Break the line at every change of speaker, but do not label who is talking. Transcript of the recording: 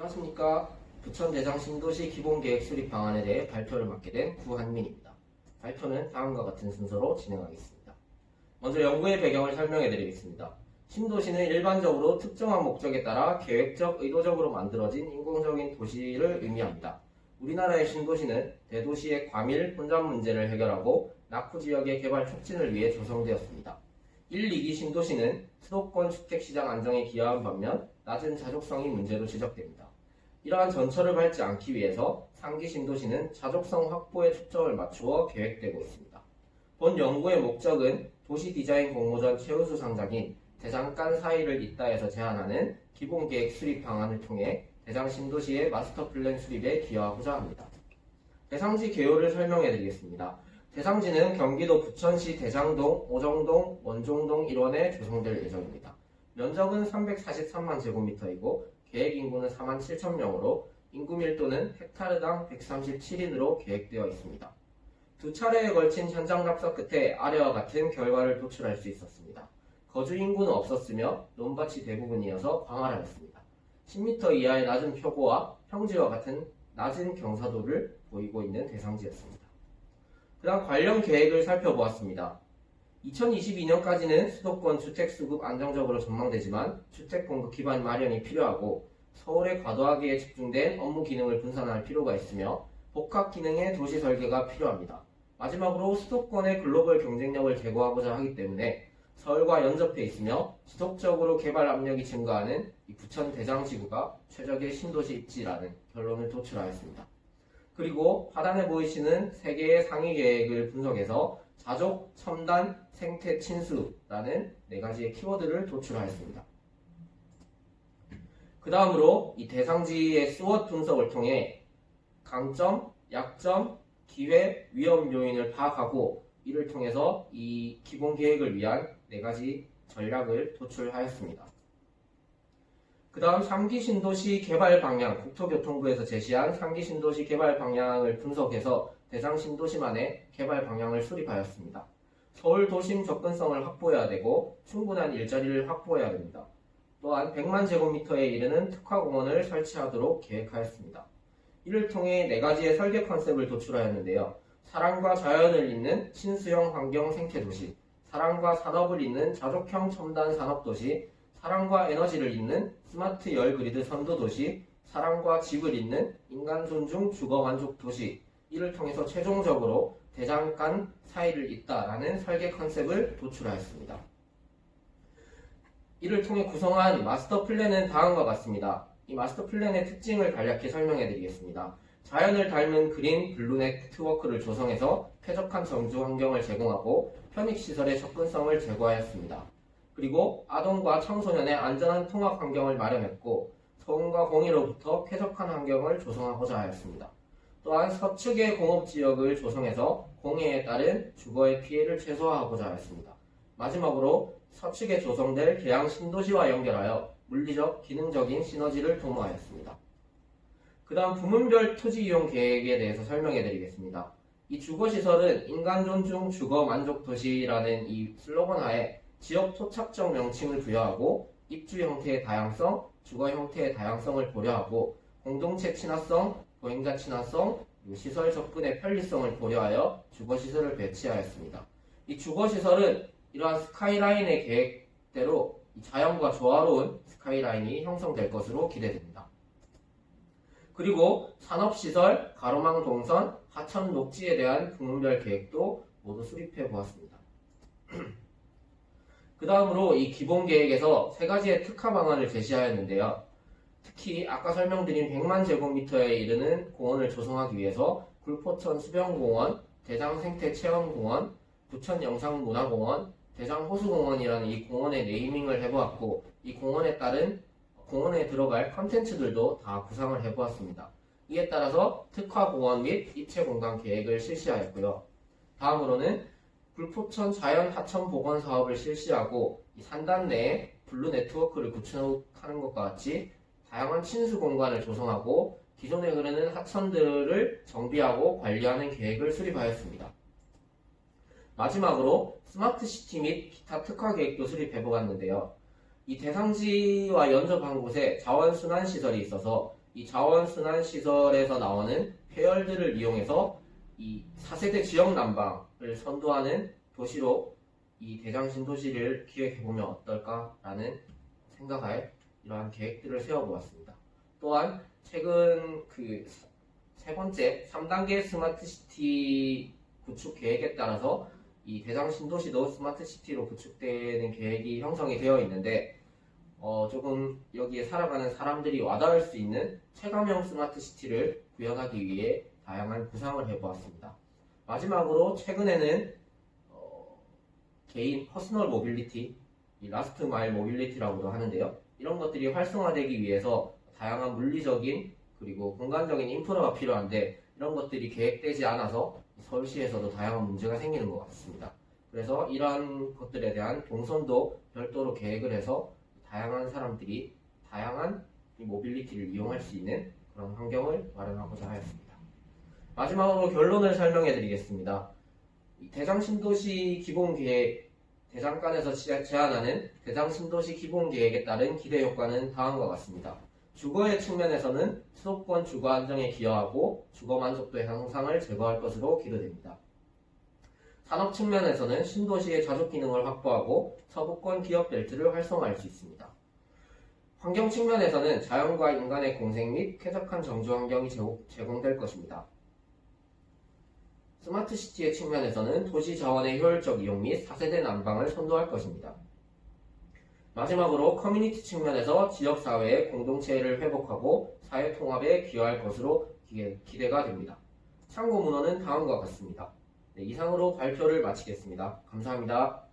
안녕하십니까. 부천 대장 신도시 기본계획 수립 방안에 대해 발표를 맡게 된 구한민입니다. 발표는 다음과 같은 순서로 진행하겠습니다. 먼저 연구의 배경을 설명해 드리겠습니다. 신도시는 일반적으로 특정한 목적에 따라 계획적, 의도적으로 만들어진 인공적인 도시를 의미합니다. 우리나라의 신도시는 대도시의 과밀, 혼잡 문제를 해결하고 낙후 지역의 개발 촉진을 위해 조성되었습니다. 1, 2기 신도시는 수도권 주택시장 안정에 기여한 반면 낮은 자족성이 문제로 지적됩니다. 이러한 전철을 밟지 않기 위해서 3기 신도시는 자족성 확보에 초점을 맞추어 계획되고 있습니다. 본 연구의 목적은 도시 디자인 공모전 최우수 상장인 대장간 사이를 잇따해서 제안하는 기본계획 수립 방안을 통해 대장 신도시의 마스터 플랜 수립에 기여하고자 합니다. 대상지 개요를 설명해 드리겠습니다. 대상지는 경기도 부천시 대장동, 오정동, 원종동 일원에 조성될 예정입니다. 면적은 343만 제곱미터이고 계획 인구는 4만 7천 명으로 인구 밀도는 헥타르당 137인으로 계획되어 있습니다. 두 차례에 걸친 현장 답사 끝에 아래와 같은 결과를 도출할 수 있었습니다. 거주 인구는 없었으며 논밭이 대부분이어서 광활하였습니다. 10m 이하의 낮은 표고와 평지와 같은 낮은 경사도를 보이고 있는 대상지였습니다. 그 다음 관련 계획을 살펴보았습니다. 2022년까지는 수도권 주택수급 안정적으로 전망되지만 주택공급 기반 마련이 필요하고 서울에 과도하게 집중된 업무 기능을 분산할 필요가 있으며 복합 기능의 도시 설계가 필요합니다. 마지막으로 수도권의 글로벌 경쟁력을 제고하고자 하기 때문에 서울과 연접해 있으며 지속적으로 개발 압력이 증가하는 이 부천 대장지구가 최적의 신도시 입지라는 결론을 도출하였습니다. 그리고 하단에 보이시는 3개의 상위 계획을 분석해서 자족, 첨단, 생태, 친수라는 4가지의 키워드를 도출하였습니다. 그 다음으로 이 대상지의 스워트 분석을 통해 강점, 약점, 기회, 위험 요인을 파악하고 이를 통해서 이 기본 계획을 위한 4가지 전략을 도출하였습니다. 그 다음 3기 신도시 개발 방향, 국토교통부에서 제시한 3기 신도시 개발 방향을 분석해서 대장 신도시만의 개발 방향을 수립하였습니다. 서울 도심 접근성을 확보해야 되고 충분한 일자리를 확보해야 됩니다. 또한 100만 제곱미터에 이르는 특화공원을 설치하도록 계획하였습니다. 이를 통해 4가지의 설계 컨셉을 도출하였는데요. 사람과 자연을 잇는 친수형 환경 생태도시, 사람과 산업을 잇는 자족형 첨단 산업도시, 사람과 에너지를 잇는 스마트 열 그리드 선도도시, 사람과 집을 잇는 인간 존중 주거 만족 도시, 이를 통해서 최종적으로 대장간 사이를 잇다라는 설계 컨셉을 도출하였습니다. 이를 통해 구성한 마스터 플랜은 다음과 같습니다. 이 마스터 플랜의 특징을 간략히 설명해 드리겠습니다. 자연을 닮은 그린 블루 네트워크를 조성해서 쾌적한 정주 환경을 제공하고 편익시설의 접근성을 제고하였습니다. 그리고 아동과 청소년의 안전한 통학 환경을 마련했고 소음과 공해로부터 쾌적한 환경을 조성하고자 하였습니다. 또한 서측의 공업지역을 조성해서 공해에 따른 주거의 피해를 최소화하고자 하였습니다. 마지막으로 서측에 조성될 계양 신도시와 연결하여 물리적, 기능적인 시너지를 도모하였습니다. 그 다음 부문별 토지 이용 계획에 대해서 설명해 드리겠습니다. 이 주거시설은 인간 존중 주거 만족 도시라는 이 슬로건 하에 지역 토착적 명칭을 부여하고 입주 형태의 다양성, 주거 형태의 다양성을 고려하고 공동체 친화성, 보행자 친화성, 시설 접근의 편리성을 고려하여 주거시설을 배치하였습니다. 이 주거시설은 이러한 스카이라인의 계획대로 자연과 조화로운 스카이라인이 형성될 것으로 기대됩니다. 그리고 산업시설, 가로망 동선, 하천 녹지에 대한 부문별 계획도 모두 수립해 보았습니다. 그 다음으로 이 기본계획에서 3가지의 특화 방안을 제시하였는데요. 특히 아까 설명드린 100만 제곱미터에 이르는 공원을 조성하기 위해서 굴포천 수변공원, 대장생태체험공원, 부천영상문화공원, 대장호수공원이라는 이 공원의 네이밍을 해보았고 이 공원에 따른 공원에 들어갈 컨텐츠들도 다 구상을 해보았습니다. 이에 따라서 특화공원 및 입체공간 계획을 실시하였고요. 다음으로는 굴포천 자연하천 복원 사업을 실시하고 이 산단 내에 블루 네트워크를 구축하는 것과 같이 다양한 친수 공간을 조성하고 기존에 흐르는 하천들을 정비하고 관리하는 계획을 수립하였습니다. 마지막으로 스마트시티 및 기타 특화 계획도 수립해보았는데요. 이 대상지와 연접한 곳에 자원순환시설이 있어서 이 자원순환시설에서 나오는 폐열들을 이용해서 이 4세대 지역 난방을 선도하는 도시로 이 대장신도시를 기획해보면 어떨까라는 생각할 이러한 계획들을 세워보았습니다. 또한 최근 그 세 번째 3단계 스마트시티 구축 계획에 따라서 이 대장신도시도 스마트시티로 구축되는 계획이 형성이 되어 있는데 조금 여기에 살아가는 사람들이 와닿을 수 있는 체감형 스마트시티를 구현하기 위해 다양한 구상을 해보았습니다. 마지막으로 최근에는 개인 퍼스널 모빌리티, 이 라스트 마일 모빌리티라고도 하는데요. 이런 것들이 활성화되기 위해서 다양한 물리적인 그리고 공간적인 인프라가 필요한데 이런 것들이 계획되지 않아서 서울시에서도 다양한 문제가 생기는 것 같습니다. 그래서 이러한 것들에 대한 동선도 별도로 계획을 해서 다양한 사람들이 다양한 모빌리티를 이용할 수 있는 그런 환경을 마련하고자 하였습니다. 마지막으로 결론을 설명해 드리겠습니다. 대장신도시 기본계획, 대장간에서 제안하는 대장신도시 기본계획에 따른 기대 효과는 다음과 같습니다. 주거의 측면에서는 수도권 주거 안정에 기여하고 주거 만족도의 향상을 제거할 것으로 기대됩니다. 산업 측면에서는 신도시의 좌족 기능을 확보하고 서부권 기업 벨트를 활성화할 수 있습니다. 환경 측면에서는 자연과 인간의 공생 및 쾌적한 정주 환경이 제공될 것입니다. 스마트시티의 측면에서는 도시 자원의 효율적 이용 및 4세대 난방을 선도할 것입니다. 마지막으로 커뮤니티 측면에서 지역사회의 공동체를 회복하고 사회통합에 기여할 것으로 기대가 됩니다. 참고 문헌은 다음과 같습니다. 네, 이상으로 발표를 마치겠습니다. 감사합니다.